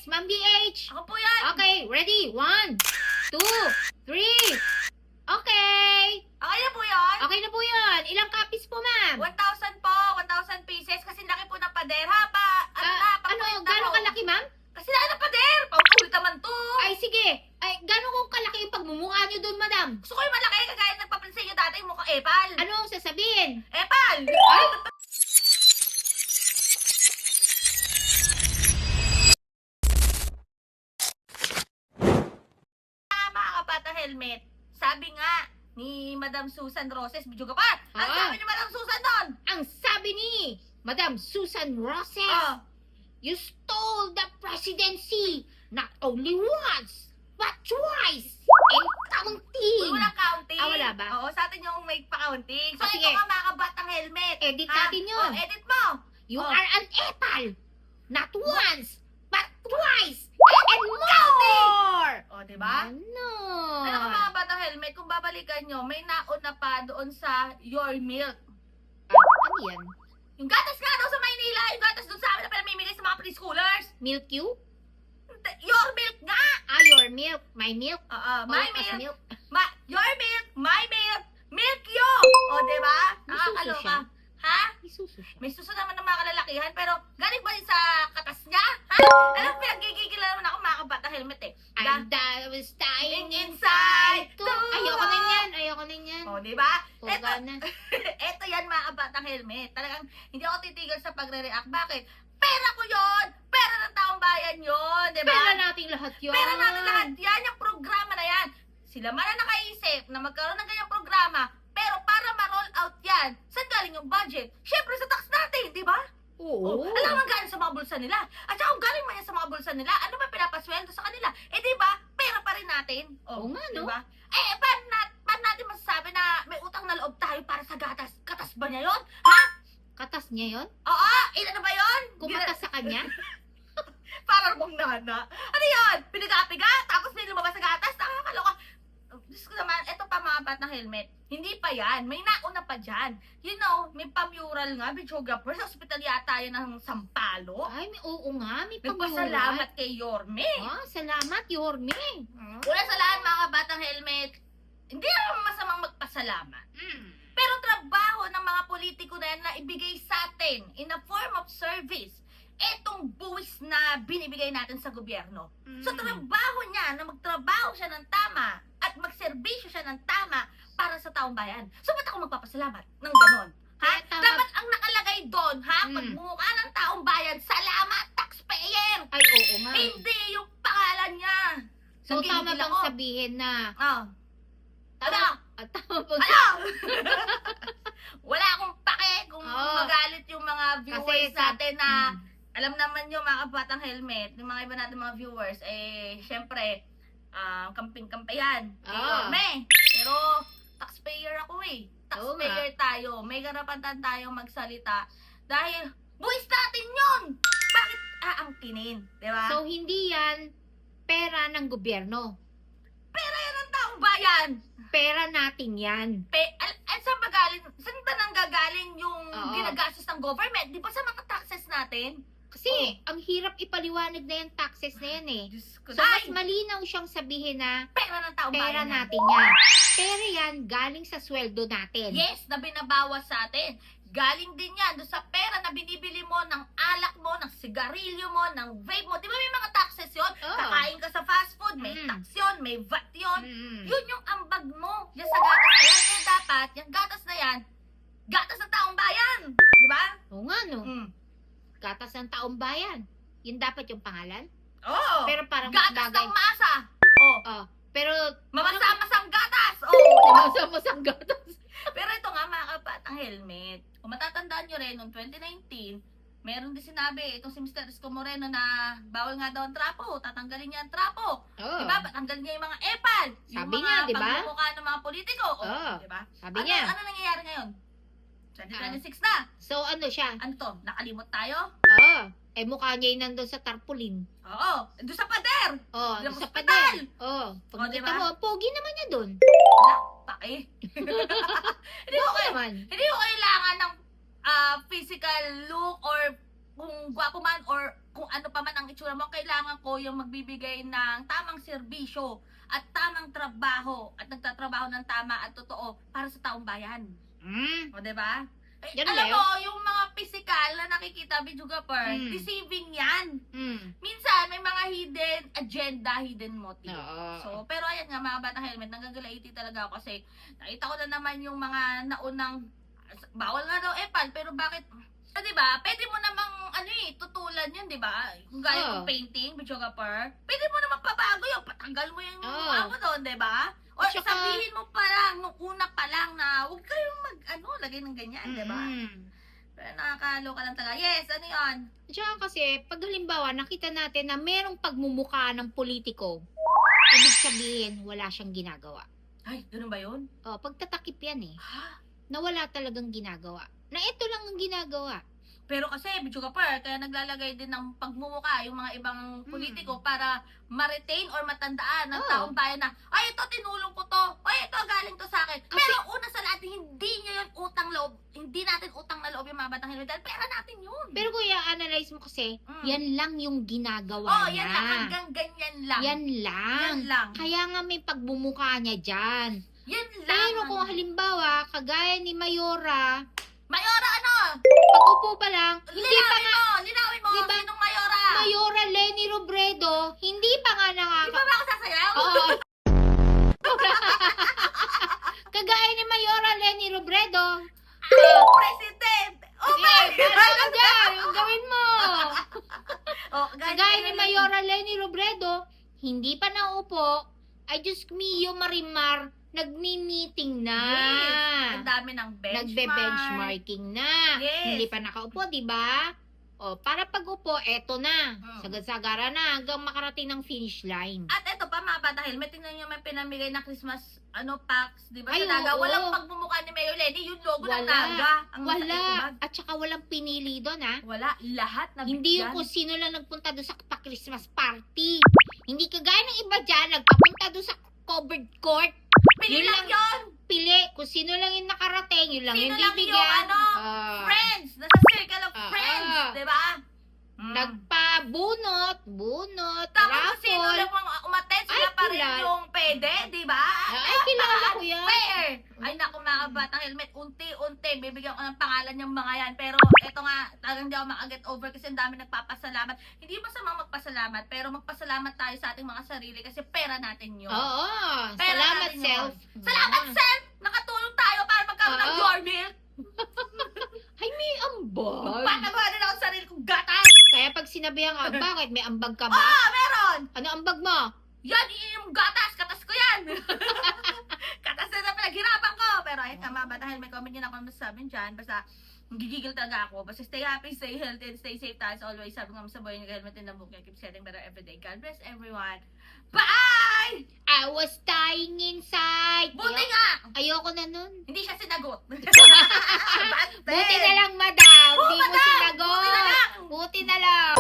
Yes, Ma'am DH. Ako po yan. Okay, ready? 1, 2, 3. Okay. Okay na po yun? Okay na po yun. Ilang copies po, ma'am? 1,000 po, 1,000 pieces kasi laki po ng pader ha pa. Gano'ng kalaki, ma'am? Kasi laki ng pader. Pang-ulit naman to. Ay, sige. Ay, gano'ng kung kalaki yung pagmumukha niyo doon, madam? Gusto ko yung malaki kagaya nagpapansin nyo dati yung mukhang epal. Ano ang sasabihin? Epal! Ay! Mga kabata helmet. Sabi nga ni Madam Susan Roses, video ka pa. Ang Ah. sabi ni Madam Susan doon? Ang sabi ni Madam Susan Roses, Oh. you stole the presidency not only once, but twice and counting. Walang counting. Ah, wala ba? Oo, sa atin yung may pa-counting. So, Ah, ito sige. nga mga kabatang helmet. Edit Ha? natin yun. Oh, edit mo. You Oh. are an epal, not once, but twice and more. O, diba? Ano? Ano ka mga batang helmet, kung babalikan nyo, may nauna pa doon sa Your Milk. Ano yan? Yung gatas nga daw sa Maynila, yung gatas doon sa amin na pinamimigay sa mga preschoolers. Milk you? Your Milk nga! Ah, your milk. My milk. Oo, Oh, my as milk. milk. Your Milk, my milk, Milk you! O, diba? May suso Nakakaloka. siya. Ha? Isuso siya. May suso naman ng mga kalalakihan, pero galing ba din sa katas niya? Ha? Alam, pinagigigilan naman ako mga kabatang helmet eh. And I was dying Inside inside. to Ayoko na yan. Ayoko na yan. O, diba? Tuga na. Eto yan mga kabatang helmet. Talagang hindi ako titigil sa pagre-react. Bakit? Pera ko yon, pera ng taong bayan yon, di ba? Pera nating lahat yun. Pera natin lahat yan, yung programa na yan. Sila man ang nakaisip na magkaroon ng ganyang programa, pero para ma-roll out yan, saan galing yung budget? Siyempre sa tax natin, di ba? Oo. Alam mo galing sa mga bulsa nila. At saka kung galing man yan sa mga bulsa nila, ano ba pinapasweldo sa kanila? Eh di ba, pera pa rin natin. Oo nga, no? Diba? Eh, paano natin masasabi na may utang na loob tayo para sa gatas? Katas ba niya yon? Ha? Katas niya yon? Oo, ilan na ba yon? Kumatas sa kanya? Parang mong nana. Ano yun? Pinag-apiga? Tapos may lumabas sa gatas? Nakakaloka. Diyos ko naman, eto pa mga batang helmet. Hindi pa yan. May nauna pa dyan. You know, may pamural nga, videographer sa hospital yata yan ng Sampalo. Ay, oo nga. May Nagpasalamat kay Yorme. Ah, salamat, Yorme. Una sa lahat mga batang helmet, hindi naman masamang magpasalamat. Pero trabaho ng mga politiko na yan na ibigay sa atin in a form of service, etong buwis na binibigay natin sa gobyerno. So trabaho niya na magtrabaho siya ng tama at magserbisyo siya ng tama para sa taong bayan. So ba't ako magpapasalamat ng ganon? Ha? Kaya tama. Dapat ang nakalagay doon, ha? Mm. Pagmumukha ng taong bayan, salamat taxpayer! Ay, oo nga. Hindi yung pangalan niya. So, tama Nagigigil bang ako. sabihin na... Ah. Tama, tama bang Ano? Wala akong pake kung Oo. magalit yung mga viewers Kasi sa- natin na alam naman yung mga kabatang helmet, yung mga iba natin mga viewers, eh, syempre, kamping-kampayan. Kay Oo. Yorme. Pero, taxpayer ako eh. Oo Taxpayer tayo. May karapatan tayong magsalita. Dahil, buwis natin yun! Bakit aangkinin? Diba? So, hindi yan pera ng gobyerno. pera yan ng taong bayan! Pera natin yan. Saan ba galing? Saan ba nanggagaling yung Oo. ginagastos ng government? Di ba sa mga taxes natin? Kasi, ang hirap ipaliwanag na yung taxes na yan eh. Diyos ko, So, mas Day, malinaw siyang sabihin na pera ng taong pera bayan yan. natin yan. Pera yan galing sa sweldo natin. Yes, na binabawas sa atin. Galing din yan doon sa pera na binibili mo ng alak mo, ng sigarilyo mo, ng vape mo. Di ba may mga taxes yun? Oo. Kakain ka sa fast food, may Mm. tax yun, may VAT yun. Mm. Yun yung ambag mo. Yan sa gatas na yan. Kaya dapat, yung gatas na yan, gatas ng taong bayan. Di ba? Oo nga no. Mm. Gatas ng taong bayan. Yun dapat yung pangalan. Oo. Pero parang mas Gatas bagay. ng masa. Oh. Oh, pero Mamasa-masang gatas. Oh. masang gatas. Pero ito nga mga kapatang helmet. Kung matatandaan nyo rin, noong 2019, meron din sinabi, itong si Mr. Isko Moreno na bawal nga daw ang trapo, tatanggalin niya ang trapo. Oh. Diba? Tatanggalin niya yung mga epal. Sabi yung niya, mga diba? pagmumukha ng mga politiko. Oo. Diba? Sabi niya. Ano nangyayari ngayon? 2026 na. So ano siya? Ano to? Nakalimot tayo? Oo. Eh mukha niya yung nandun sa tarpaulin. Oo. Doon sa pader. Oh, Yung sa hospital. pader. Oh, pag Oh, nakita diba? mo, ang pogi naman niya dun. Wala. Pake. Hindi ko Okay naman. Hindi ko kailangan ng physical look or kung gwapo man or kung ano pa man ang itsura mo, kailangan ko yung magbibigay ng tamang serbisyo at tamang trabaho at nagtatrabaho ng tama at totoo para sa taong bayan. O, diba? Yan Alam ba mo, yung mga physical na nakikita, videographer, deceiving yan. Minsan, may mga hidden agenda, hidden motive. Oo. So, pero ayan nga, mga batang helmet, nanggagalaiti talaga ako kasi nakita ko na naman yung mga naunang, bawal nga daw epal, pero bakit, diba, pwede mo namang, tutulan yun, diba? Kung gaya ng painting, videographer, pwede mo namang pabago yun, patanggal mo yung ano doon, diba? Or Tsaka, sabihin mo pa lang, nung una pa lang na, huwag kayong lagay ng ganyan, diba? Pero nakakaloka lang talaga. Yes, ano yun? Tsaka kasi, pag halimbawa, nakita natin na merong pagmumukha ng politiko, ibig sabihin, wala siyang ginagawa. Ay, ganun ba yun? O, pagtatakip yan Ha? na wala talagang ginagawa. Na ito lang ang ginagawa. Pero kasi, videographer, kaya naglalagay din ng pagmumukha yung mga ibang politiko para ma-retain or matandaan ng taong bayan na, ay, ito, tinulong ko to. Ay, ito, galing to sa akin. Kasi- Pero una sa lahat, hindi nyo yun utang loob. Hindi natin utang na loob yung mga batang helmet. Dahil pera natin yun. Pero kuya, analyze mo kasi, yan lang yung ginagawa Oh, niya. yan lang. Hanggang ganyan lang. Yan lang. Yan lang. Kaya nga may pagmumukha niya dyan. Yan lang. Pero kung halimbawa, kagaya ni Mayora, Mayora, ano? pag upo pa lang, hindi pa nga, Linawin mo. Diba? Sinong Mayora? Mayora Lenny Robredo, hindi pa nga Di ba nakaka... ba ako sasayaw? Oo. Kagaya ni Mayora Lenny Robredo, President! Oh my bahala ka dyan, yung gawin mo. Oh, Kagaya ni Mayora Lenny Robredo, hindi pa naupo, ay Diyos mio Marimar, nagmi-meeting na. Yes. Ang dami ng benchmark. Nagbe-benchmarking na. Yes. Hindi pa nakaupo, di ba? O, para pag-upo, eto na. Sagad-sagara na hanggang makarating ng finish line. At eto pa mga bata helmet, tingnan nyo may pinamigay na Christmas packs, di ba? Ay, Sa Naga, oo. walang pagmumukha ni Mayor Lenny, yung logo ng Wala. Naga. Ang nasa Wala. itubag. At saka walang pinili doon, ha? Wala. Lahat na Hindi yung bigyan. kung sino lang nagpunta doon sa pa-Christmas party. Hindi kagaya ng iba dyan, nagpapunta doon sa covered court. Pili Yun lang lang. yun. Pili, kung sino lang yung nakarating, yun lang Sino yung lang bibigyan. yung Ah. friends. Nasa circle of friends. Di ba? Nagpabunot, Tapos kung sino raffle. lang mga umattend, sila Ay, pa rin kilala. yung pwede, di ba? Ay, kilala ko yan. Fair! Ay, naku mga batang helmet, unti-unti, bibigyan ko ng pangalan yung mga yan. Pero eto nga, talagang di ako makaget over kasi ang dami nagpapasalamat. Hindi masamang magpasalamat, pero magpasalamat tayo sa ating mga sarili kasi pera natin yun. Oo, Pera salamat natin self. yun. Salamat self! Nakatulong tayo para magkaroon ng Oo. your milk. Ay, may ambag. Magpapagawa din ako sa sarili kong gatas. Kaya pag sinabihan ka, bakit may ambag ka ba? Meron! Ano ambag mo? Yan, yung gatas, katas ko yan. Katas na pinaghirapan ko. Pero ayun nga, mga batang helmet, comment nyo na kung ano sabi dyan. Basta, gigigil talaga ako. Basta stay happy, stay healthy, and stay safe tayo. As always, sabi nga sa buhay nyo, helmet in the book. Keep setting better every day. God bless everyone. Bye! I was dying inside. Buti nga! Ayoko na nun. Hindi siya sinagot. Buti na lang, madam. Oo, Di mo madam. sinagot. Buti na lang. Buti na lang.